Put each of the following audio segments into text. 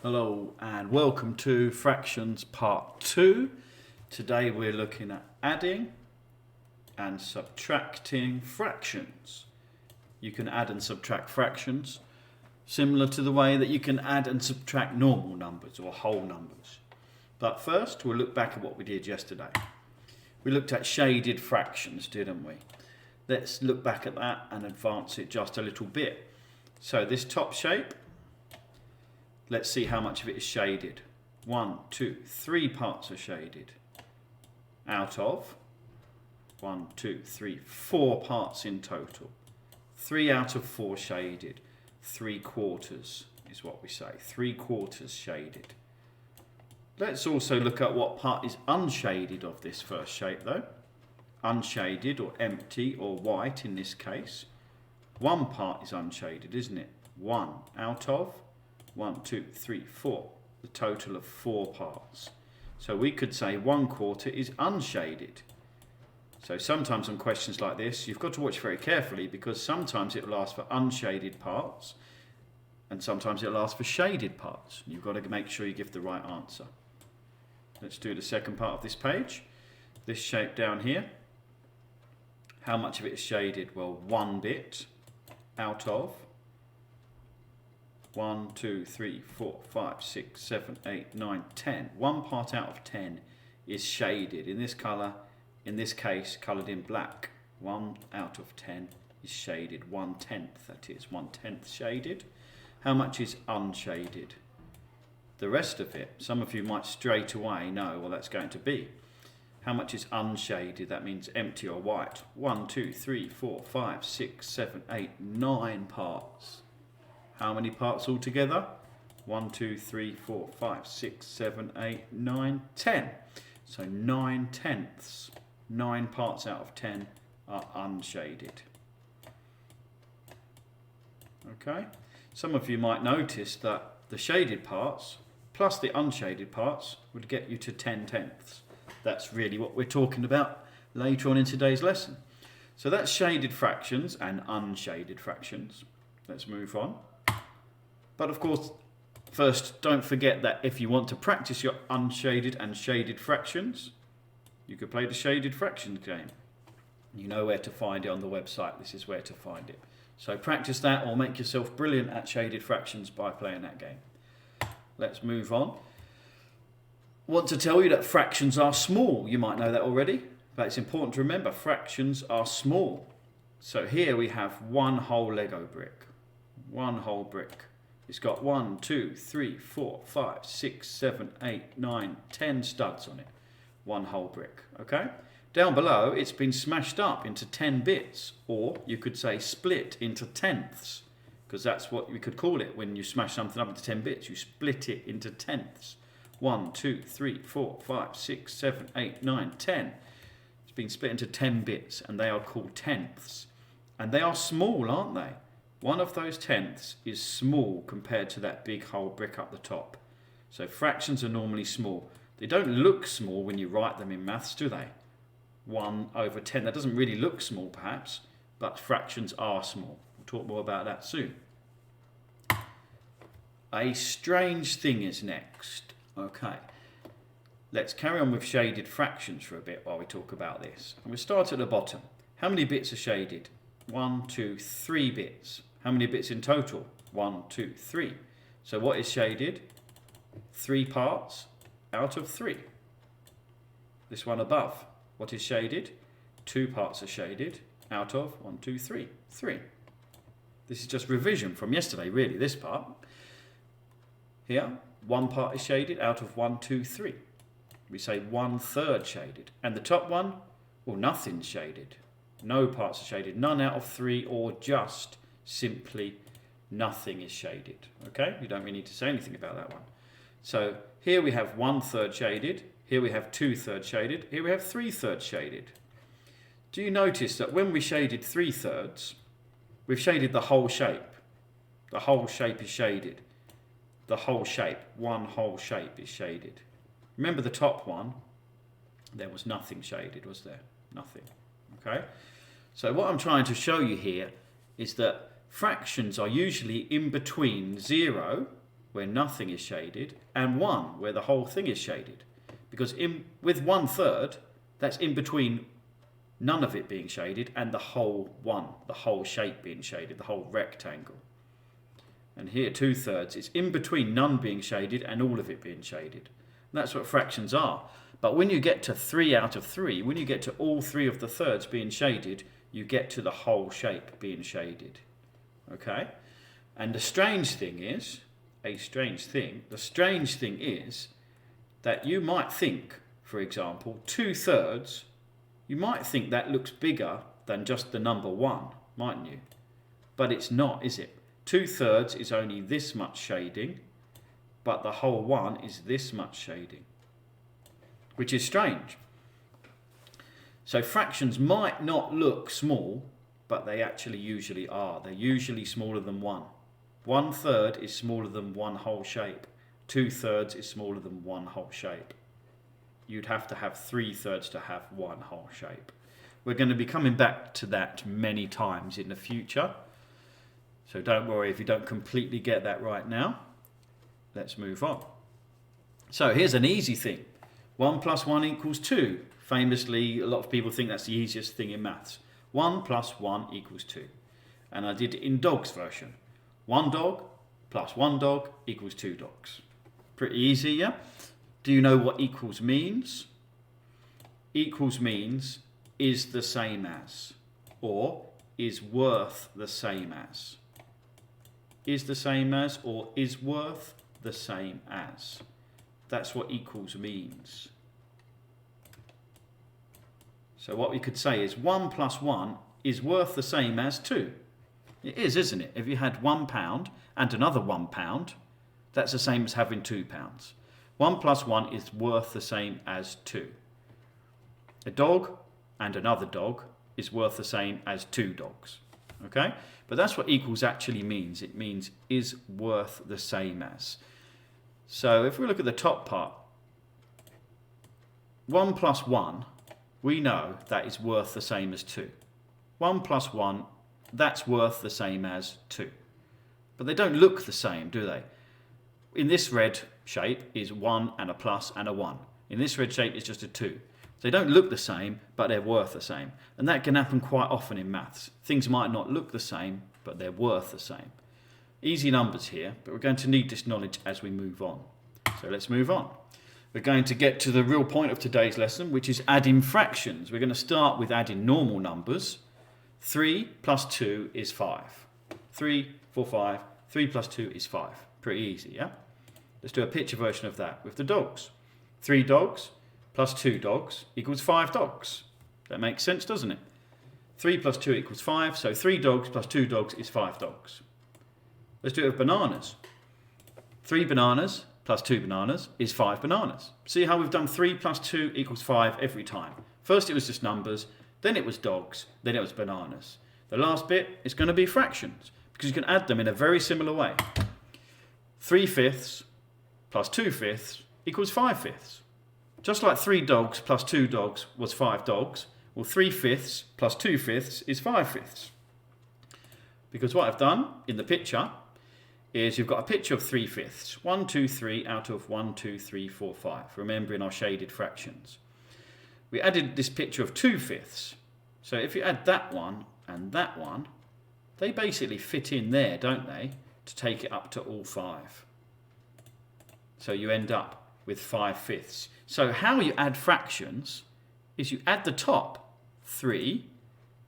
Hello and welcome to Fractions Part 2. Today we're looking at adding and subtracting fractions. You can add and subtract fractions similar to the way that you can add and subtract normal numbers or whole numbers. But first we'll look back at what we did yesterday. We looked at shaded fractions, didn't we? Let's look back at that and advance it just a little bit. So this top shape, let's see how much of it is shaded. 1, 2, 3 parts are shaded. Out of 1, 2, 3, 4 parts in total. 3 out of 4 shaded. 3/4 is what we say. 3/4 shaded. Let's also look at what part is unshaded of this first shape though. Unshaded or empty or white in this case. 1 part is unshaded, isn't it? 1 out of 1, 2, 3, 4. The total of 4 parts. So we could say 1/4 is unshaded. So sometimes on questions like this, you've got to watch very carefully because sometimes it will ask for unshaded parts and sometimes it will ask for shaded parts. You've got to make sure you give the right answer. Let's do the second part of this page. This shape down here. How much of it is shaded? Well, 1 bit out of 1, 2, 3, 4, 5, 6, 7, 8, 9, 10. 1 part out of 10 is shaded. In this colour, in this case, coloured in black. 1 out of 10 is shaded. 1/10, that is, 1/10 shaded. How much is unshaded? The rest of it, some of you might straight away know what that's going to be. How much is unshaded? That means empty or white. 1, 2, 3, 4, 5, 6, 7, 8, 9 parts. How many parts altogether? 1, 2, 3, 4, 5, 6, 7, 8, 9, 10. So 9/10. 9 parts out of 10 are unshaded. Okay? Some of you might notice that the shaded parts plus the unshaded parts would get you to 10/10. That's really what we're talking about later on in today's lesson. So that's shaded fractions and unshaded fractions. Let's move on. But of course, first, don't forget that if you want to practice your unshaded and shaded fractions, you could play the shaded fractions game. You know where to find it on the website. This is where to find it. So practice that or make yourself brilliant at shaded fractions by playing that game. Let's move on. Want to tell you that fractions are small. You might know that already, but it's important to remember fractions are small. So here we have 1 whole Lego brick. 1 whole brick. It's got 1, 2, 3, 4, 5, 6, 7, 8, 9, 10 studs on it. 1 whole brick, okay? Down below, it's been smashed up into 10 bits, or you could say split into tenths, because that's what we could call it when you smash something up into 10 bits. You split it into tenths. 1, 2, 3, 4, 5, 6, 7, 8, 9, 10. It's been split into 10 bits, and they are called tenths. And they are small, aren't they? One of those tenths is small compared to that big whole brick up the top. So fractions are normally small. They don't look small when you write them in maths, do they? 1/10. That doesn't really look small, perhaps, but fractions are small. We'll talk more about that soon. A strange thing is next. Okay. Let's carry on with shaded fractions for a bit while we talk about this. And we'll start at the bottom. How many bits are shaded? 1, 2, 3 bits. How many bits in total? 1, 2, 3. So what is shaded? 3 parts out of 3. This one above. What is shaded? 2 parts are shaded out of 1, 2, 3. 3. This is just revision from yesterday, really, this part. Here, 1 part is shaded out of 1, 2, 3. We say 1/3 shaded. And the top one? Well, nothing's shaded. No parts are shaded. None out of 3 or just simply nothing is shaded. Okay? You don't really need to say anything about that one. So here we have 1/3 shaded. Here we have 2/3 shaded. Here we have 3/3 shaded. Do you notice that when we shaded 3/3, we've shaded the whole shape. The whole shape is shaded. The whole shape. One whole shape is shaded. Remember the top one? There was nothing shaded, was there? Nothing. Okay? So what I'm trying to show you here is that fractions are usually in between 0 where nothing is shaded, and 1 where the whole thing is shaded. Because with 1/3, that's in between none of it being shaded and the whole the whole shape being shaded, the whole rectangle. And here 2/3, it's in between none being shaded and all of it being shaded. And that's what fractions are. But when you get to 3 out of 3, when you get to all 3 of the thirds being shaded, you get to the whole shape being shaded. Okay? And the strange thing is that you might think, for example, 2/3, you might think that looks bigger than just the number 1, mightn't you? But it's not, is it? 2/3 is only this much shading, but the whole 1 is this much shading, which is strange. So fractions might not look small, but they actually usually are. They're usually smaller than 1. 1/3 is smaller than 1 whole shape. 2/3 is smaller than 1 whole shape. You'd have to have 3/3 to have 1 whole shape. We're going to be coming back to that many times in the future. So don't worry if you don't completely get that right now. Let's move on. So here's an easy thing. 1 + 1 = 2. Famously, a lot of people think that's the easiest thing in maths. 1 + 1 = 2. And I did it in dog's version. 1 dog + 1 dog = 2 dogs. Pretty easy, yeah? Do you know what equals means? Equals means is the same as, or is worth the same as. Is the same as, or is worth the same as. That's what equals means. So what we could say is 1 + 1 is worth the same as 2. It is, isn't it? If you had £1 and another £1, that's the same as having £2. 1 + 1 is worth the same as 2. A dog and another dog is worth the same as 2 dogs. Okay? But that's what equals actually means. It means is worth the same as. So if we look at the top part, 1 + 1, we know that is worth the same as 2. 1 + 1, that's worth the same as 2. But they don't look the same, do they? In this red shape is 1 and a plus and a 1. In this red shape it's just a 2. They don't look the same, but they're worth the same. And that can happen quite often in maths. Things might not look the same, but they're worth the same. Easy numbers here, but we're going to need this knowledge as we move on. So let's move on. We're going to get to the real point of today's lesson, which is adding fractions. We're going to start with adding normal numbers. 3 + 2 is 5. 3, 4, 5. 3 + 2 is 5. Pretty easy, yeah? Let's do a picture version of that with the dogs. 3 dogs + 2 dogs = 5 dogs. That makes sense, doesn't it? 3 + 2 = 5, so 3 dogs + 2 dogs is 5 dogs. Let's do it with bananas. 3 bananas + 2 bananas is 5 bananas. See how we've done 3 + 2 = 5 every time. First it was just numbers, then it was dogs, then it was bananas. The last bit is going to be fractions, because you can add them in a very similar way. 3/5 + 2/5 = 5/5. Just like 3 dogs + 2 dogs was 5 dogs, well 3/5 + 2/5 is 5/5. Because what I've done in the picture is you've got a picture of 3/5. 1, 2, 3 out of 1, 2, 3, 4, 5. Remembering our shaded fractions. We added this picture of 2/5. So if you add that one and that one, they basically fit in there, don't they? To take it up to all 5. So you end up with 5/5. So how you add fractions is you add the top, 3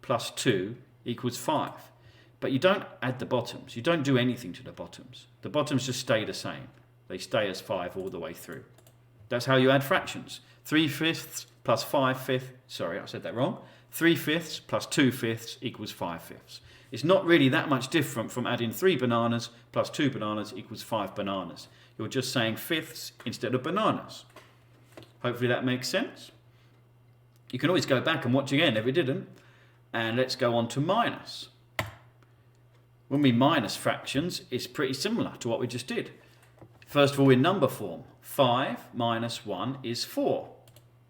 + 2 = 5. But you don't add the bottoms. You don't do anything to the bottoms. The bottoms just stay the same. They stay as 5 all the way through. That's how you add fractions. 3/5 + 5/5. Sorry, I said that wrong. 3/5 + 2/5 = 5/5. It's not really that much different from adding 3 bananas + 2 bananas = 5 bananas. You're just saying fifths instead of bananas. Hopefully that makes sense. You can always go back and watch again if it didn't. And let's go on to minus. When we minus fractions, it's pretty similar to what we just did. First of all, in number form, 5 - 1 is 4.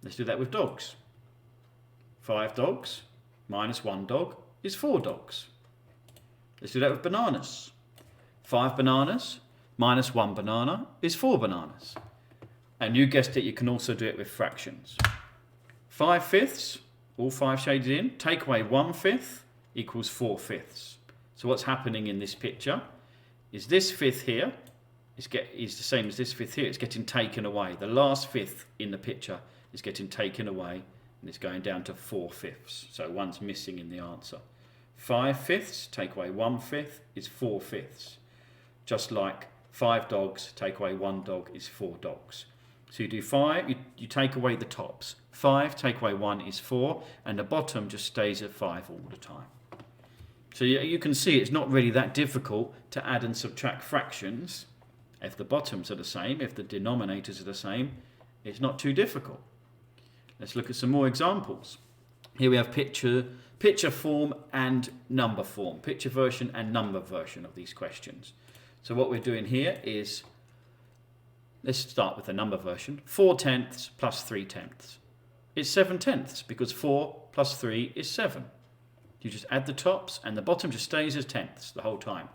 Let's do that with dogs. 5 dogs - 1 dog is 4 dogs. Let's do that with bananas. 5 bananas - minus 1 banana is 4 bananas. And you guessed it, you can also do it with fractions. 5/5, all 5 shaded in, take away 1/5 equals 4/5. So what's happening in this picture is this fifth here is the same as this fifth here. It's getting taken away. The last fifth in the picture is getting taken away, and it's going down to 4/5. So one's missing in the answer. 5/5 take away 1/5 is 4/5. Just like 5 dogs take away 1 dog is 4 dogs. So you do 5, you take away the tops. 5 take away 1 is 4, and the bottom just stays at 5 all the time. So you can see it's not really that difficult to add and subtract fractions. If the bottoms are the same, if the denominators are the same, it's not too difficult. Let's look at some more examples. Here we have picture form and number form, picture version and number version of these questions. So what we're doing here is, let's start with the number version. 4/10 plus 3/10. It's 7/10 because 4 plus 3 is 7. You just add the tops and the bottom just stays as tenths the whole time.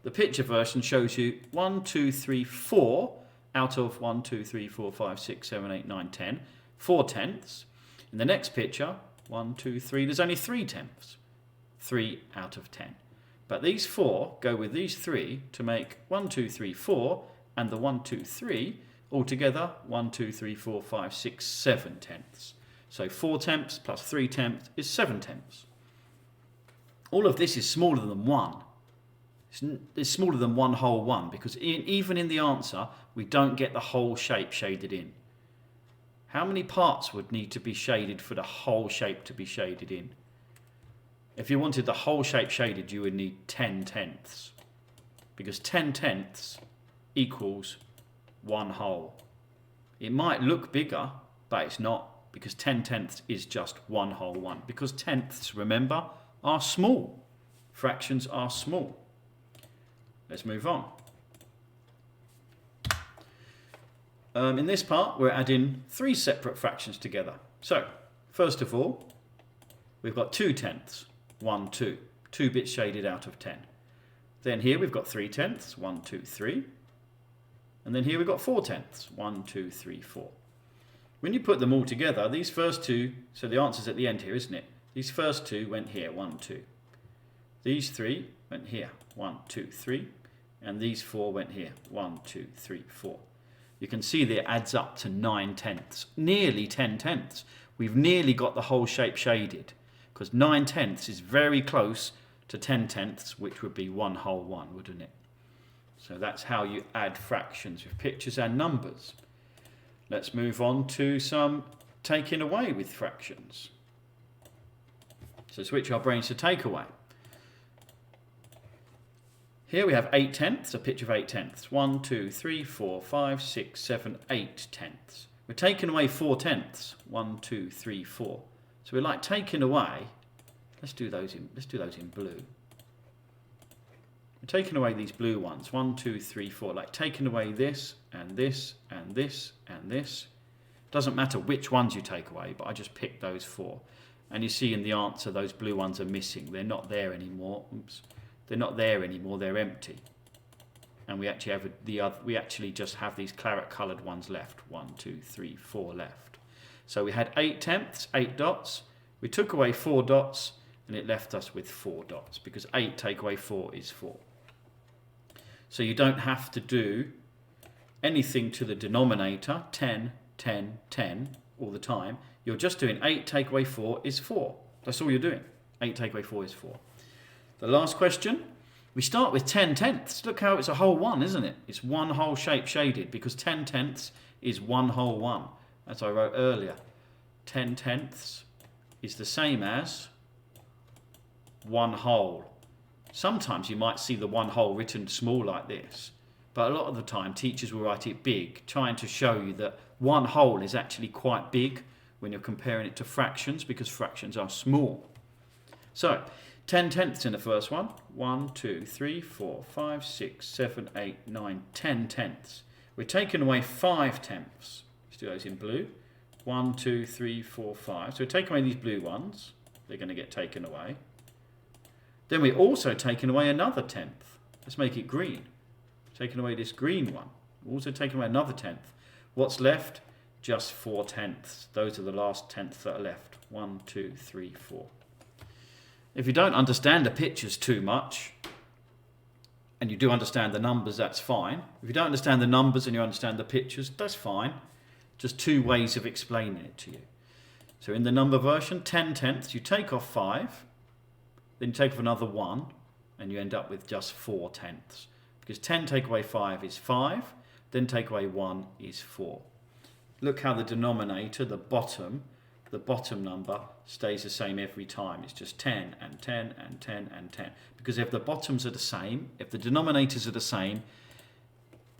The picture version shows you 1, 2, 3, 4 out of 1, 2, 3, 4, 5, 6, 7, 8, 9, 10. 4/10. In the next picture, 1, 2, 3, there's only 3/10. 3 out of 10. But these 4 go with these 3 to make 1, 2, 3, 4, and the 1, 2, 3 altogether 1, 2, 3, 4, 5, 6, 7/10. So 4/10 plus 3/10 is 7/10. All of this is smaller than 1. It's smaller than 1 whole 1 because even in the answer we don't get the whole shape shaded in. How many parts would need to be shaded for the whole shape to be shaded in? If you wanted the whole shape shaded, you would need 10/10. Because 10/10 equals 1 whole. It might look bigger, but it's not, because 10/10 is just 1 whole 1. Because tenths, remember, are small. Fractions are small. Let's move on. In this part, we're adding 3 separate fractions together. So, first of all, we've got 2/10, 1, 2. 2 bits shaded out of 10. Then here we've got 3/10, 1, 2, 3. And then here we've got 4/10, 1, 2, 3, 4. When you put them all together, these first 2, so the answer's at the end here, isn't it? These first 2 went here, 1, 2. These 3 went here, 1, 2, 3. And these 4 went here, 1, 2, 3, 4. You can see that it adds up to 9/10, nearly 10/10. We've nearly got the whole shape shaded, because 9/10 is very close to 10/10, which would be 1 whole 1, wouldn't it? So that's how you add fractions with pictures and numbers. Let's move on to some taking away with fractions. So switch our brains to take away. Here we have 8/10, a picture of 8/10. 1, 2, 3, 4, 5, 6, 7, 8/10. We're taking away 4/10. 1, 2, 3, 4. So we're like taking away. Let's do those in blue. We're taking away these blue ones. 1, 2, 3, 4. Like taking away this and this and this and this. Doesn't matter which ones you take away, but I just picked those 4. And you see in the answer those blue ones are missing. They're not there anymore. Oops. They're not there anymore, they're empty. And we actually just have these claret coloured ones left. 1, 2, 3, 4 left. So we had 8/10, 8 dots. We took away 4 dots and it left us with 4 dots because 8 take away 4 is 4. So you don't have to do anything to the denominator, 10, 10, 10 all the time. You're just doing 8 take away 4 is 4. That's all you're doing. 8 take away 4 is 4. The last question, we start with 10/10. Look how it's a whole 1, isn't it? It's 1 whole shape shaded because 10/10 is 1 whole 1. As I wrote earlier, 10/10 is the same as 1 whole. Sometimes you might see the 1 whole written small like this, but a lot of the time teachers will write it big, trying to show you that 1 whole is actually quite big when you're comparing it to fractions because fractions are small. So, 10/10 in the first one. 1, 2, 3, 4, 5, 6, 7, 8, 9, 10/10. We're taking away 5/10. Let's do those in blue. 1, 2, 3, 4, 5. So we're taking away these blue ones. They're going to get taken away. Then we're also taking away another 10th. Let's make it green. taking away this green one. Also taking away another tenth. What's left? Just 4 tenths. Those are the last tenths that are left. 1, 2, 3, 4. If you don't understand the pictures too much, and you do understand the numbers, that's fine. If you don't understand the numbers and you understand the pictures, that's fine. Just two ways of explaining it to you. So in the number version, 10 tenths, you take off 5, then you take off another 1, and you end up with just 4 tenths. Because 10 take away 5 is 5, then take away 1 is 4. Look how the denominator, the bottom number, stays the same every time. It's just 10 and 10 and 10 and 10. Because if the bottoms are the same, if the denominators are the same,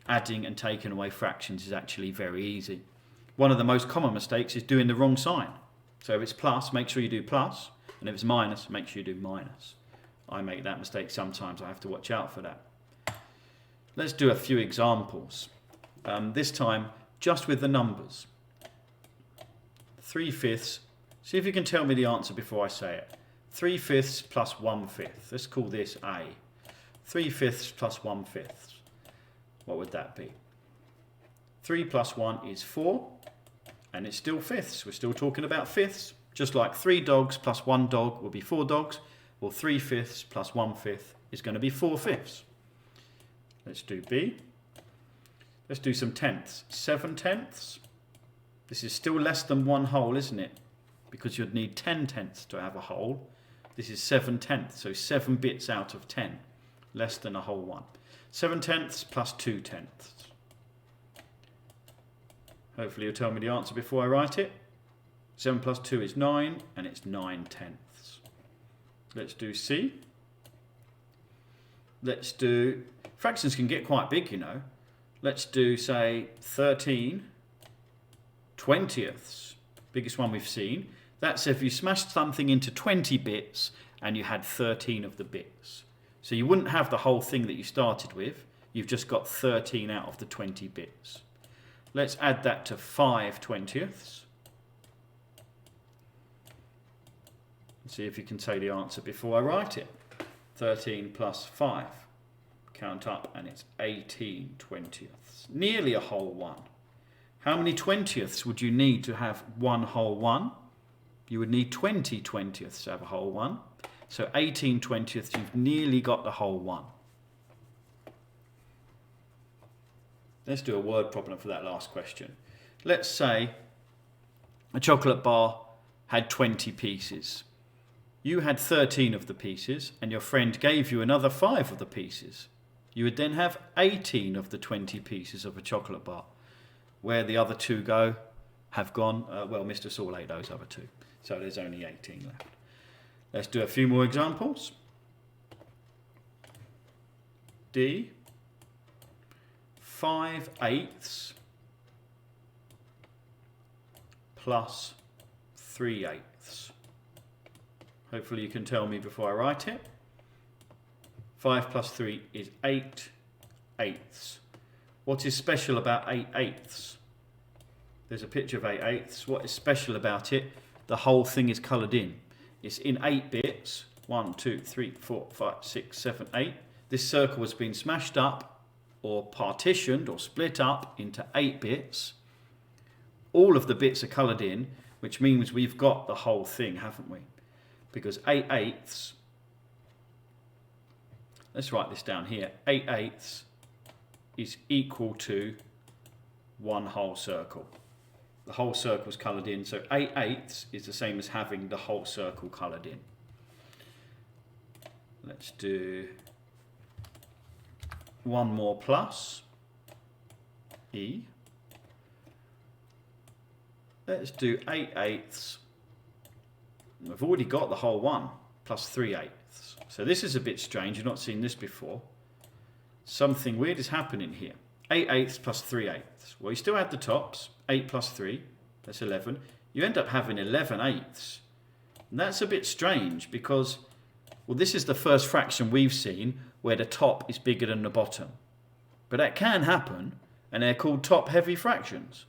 adding and taking away fractions is actually very easy. One of the most common mistakes is doing the wrong sign. So if it's plus, make sure you do plus, and if it's minus, make sure you do minus. I make that mistake sometimes. I have to watch out for that. Let's do a few examples. This time, just with the numbers. 3/5. See if you can tell me the answer before I say it. 3/5 plus 1/5. Let's call this A. 3/5 plus 1/5. What would that be? 3 plus 1 is 4. And it's still fifths. We're still talking about fifths. Just like 3 dogs plus 1 dog will be 4 dogs. Well, 3/5 plus 1/5 is going to be 4/5. Let's do B. Let's do some tenths. 7 tenths. This is still less than 1 whole, isn't it? Because you'd need 10 tenths to have a whole. This is 7 tenths, so 7 bits out of 10. Less than a whole 1. 7 tenths plus 2 tenths. Hopefully you'll tell me the answer before I write it. 7 plus 2 is 9, and it's 9 tenths. Let's do C. Let's do... Fractions can get quite big, you know. Let's do, say, 13 20ths. Biggest one we've seen. That's if you smashed something into 20 bits and you had 13 of the bits. So you wouldn't have the whole thing that you started with. You've just got 13 out of the 20 bits. Let's add that to 5 20ths. See if you can say the answer before I write it. 13 plus 5. Count up and it's 18 20ths. Nearly a whole 1. How many 20ths would you need to have 1 whole 1? You would need 20 20ths to have a whole 1. So 18 20ths, you've nearly got the whole 1. Let's do a word problem for that last question. Let's say a chocolate bar had 20 pieces. You had 13 of the pieces and your friend gave you another 5 of the pieces. You would then have 18 of the 20 pieces of a chocolate bar. Where the other 2 have gone, well, Mr. Saul ate those other 2. So there's only 18 left. Let's do a few more examples. D. 5/8 plus 3/8. Hopefully you can tell me before I write it. 5 plus 3 is 8/8. What is special about 8/8? There's a picture of 8/8. What is special about it? The whole thing is coloured in. It's in 8 bits. 1, 2, 3, 4, 5, 6, 7, 8. This circle has been smashed up or partitioned or split up into 8 bits. All of the bits are coloured in, which means we've got the whole thing, haven't we? Because 8/8, let's write this down here, 8/8 is equal to 1 whole circle. The whole circle's coloured in, so 8/8 is the same as having the whole circle coloured in. Let's do one more plus, E. Let's do 8/8. We've already got the whole 1, plus 3/8. So this is a bit strange, you've not seen this before. Something weird is happening here. 8/8 plus 3/8. Well, you still add the tops. 8 plus 3, that's 11. You end up having 11/8. And that's a bit strange because, well, this is the first fraction we've seen where the top is bigger than the bottom. But that can happen, and they're called top-heavy fractions,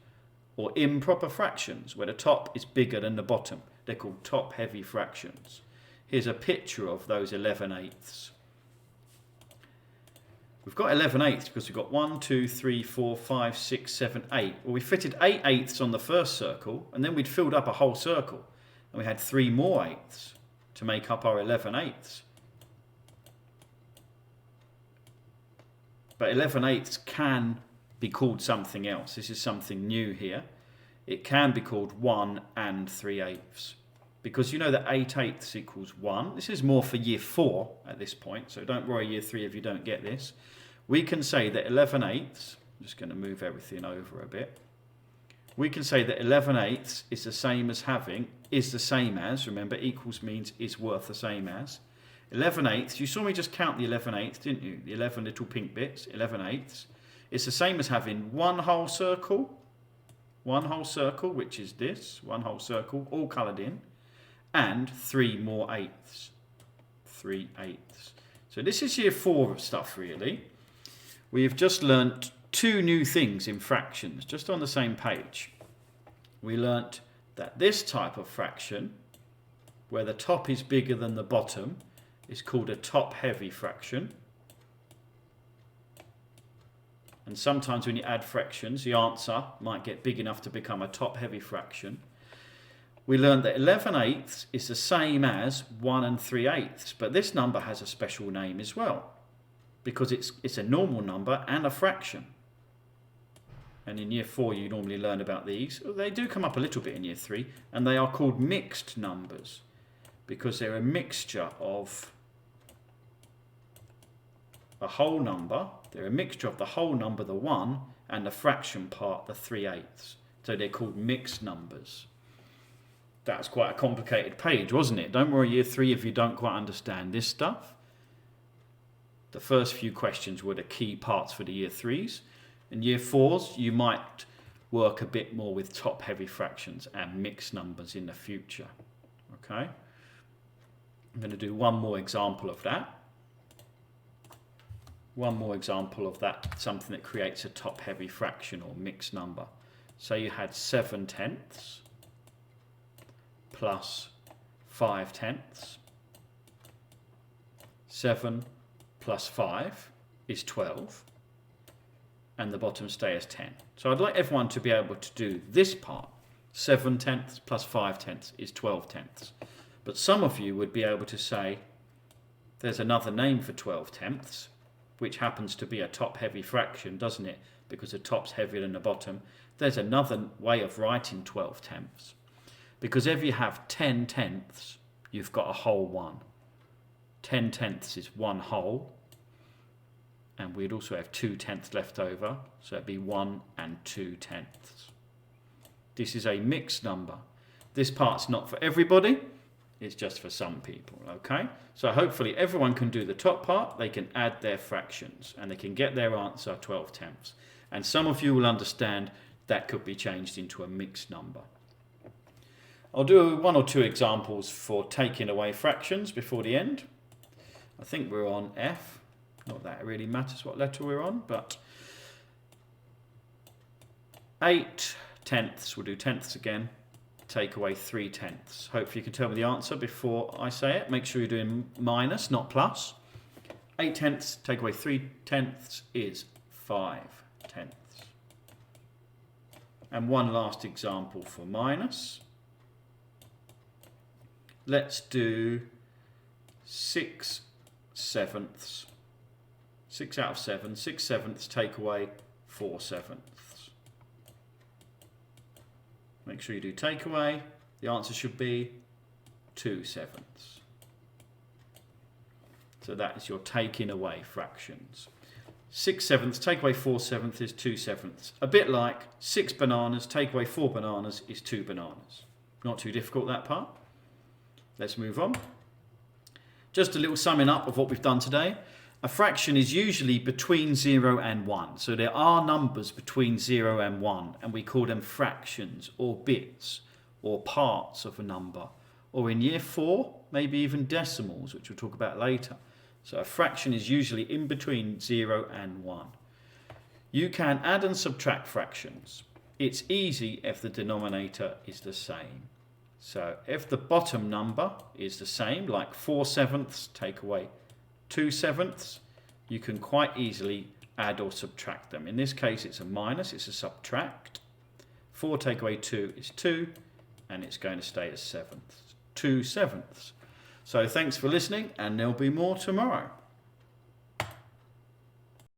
or improper fractions, where the top is bigger than the bottom. They're called top-heavy fractions. Here's a picture of those 11/8. We've got 11/8 because we've got 1, 2, 3, 4, 5, 6, 7, 8. Well, we fitted 8/8 on the first circle, and then we'd filled up a whole circle. And we had 3 more 8ths to make up our 11/8. But 11/8 can be called something else. This is something new here. It can be called 1 and 3/8. Because you know that 8/8 equals 1. This is more for year 4 at this point, so don't worry year 3 if you don't get this. We can say that 11/8, I'm just going to move everything over a bit. We can say that 11/8 is the same as remember equals means is worth the same as. 11/8, you saw me just count the 11/8, didn't you? The 11 little pink bits, 11/8. It's the same as having one whole circle, which is this, one whole circle, all coloured in, and 3 more 8ths. 3/8. So this is year 4 stuff really. We have just learnt 2 new things in fractions, just on the same page. We learnt that this type of fraction, where the top is bigger than the bottom, is called a top-heavy fraction. And sometimes when you add fractions, the answer might get big enough to become a top-heavy fraction. We learned that 11/8 is the same as 1 and 3/8, but this number has a special name as well, because it's a normal number and a fraction. And in year 4 you normally learn about these. They do come up a little bit in year 3, and they are called mixed numbers, because they're a mixture of a whole number. They're a mixture of the whole number, the 1, and the fraction part, the 3/8. So they're called mixed numbers. That's quite a complicated page, wasn't it? Don't worry year 3 if you don't quite understand this stuff. The first few questions were the key parts for the year 3s. In year 4s, you might work a bit more with top-heavy fractions and mixed numbers in the future. Okay? I'm going to do one more example of that. One more example of that, something that creates a top-heavy fraction or mixed number. Say you had 7/10 plus 5/10. 7 plus 5 is 12. And the bottom stay as 10. So I'd like everyone to be able to do this part. 7/10 plus 5/10 is 12/10. But some of you would be able to say, there's another name for 12/10, which happens to be a top-heavy fraction, doesn't it? Because the top's heavier than the bottom. There's another way of writing 12/10. Because if you have 10/10, you've got a whole 1. 10/10 is 1 whole. And we'd also have 2/10 left over, so it'd be 1 and 2/10. This is a mixed number. This part's not for everybody, it's just for some people, okay? So hopefully everyone can do the top part, they can add their fractions, and they can get their answer 12/10. And some of you will understand that could be changed into a mixed number. I'll do 1 or 2 examples for taking away fractions before the end. I think we're on F. Not that it really matters what letter we're on, but 8/10, we'll do tenths again, take away 3/10. Hopefully you can tell me the answer before I say it. Make sure you're doing minus, not plus. 8/10 take away 3/10 is 5/10. And one last example for minus. Let's do 6/7. 6 out of 7. 6/7 take away 4/7. Make sure you do take away. The answer should be 2/7. So that is your taking away fractions. 6/7 take away 4/7 is 2/7. A bit like 6 bananas take away 4 bananas is 2 bananas. Not too difficult, that part. Let's move on. Just a little summing up of what we've done today. A fraction is usually between 0 and 1. So there are numbers between 0 and 1, and we call them fractions or bits or parts of a number. Or in year 4, maybe even decimals, which we'll talk about later. So a fraction is usually in between 0 and 1. You can add and subtract fractions. It's easy if the denominator is the same. So if the bottom number is the same, like 4/7 take away 2/7, you can quite easily add or subtract them. In this case, it's a minus, it's a subtract. 4 take away 2 is 2, and it's going to stay as 7ths. 2 7ths. So thanks for listening, and there'll be more tomorrow.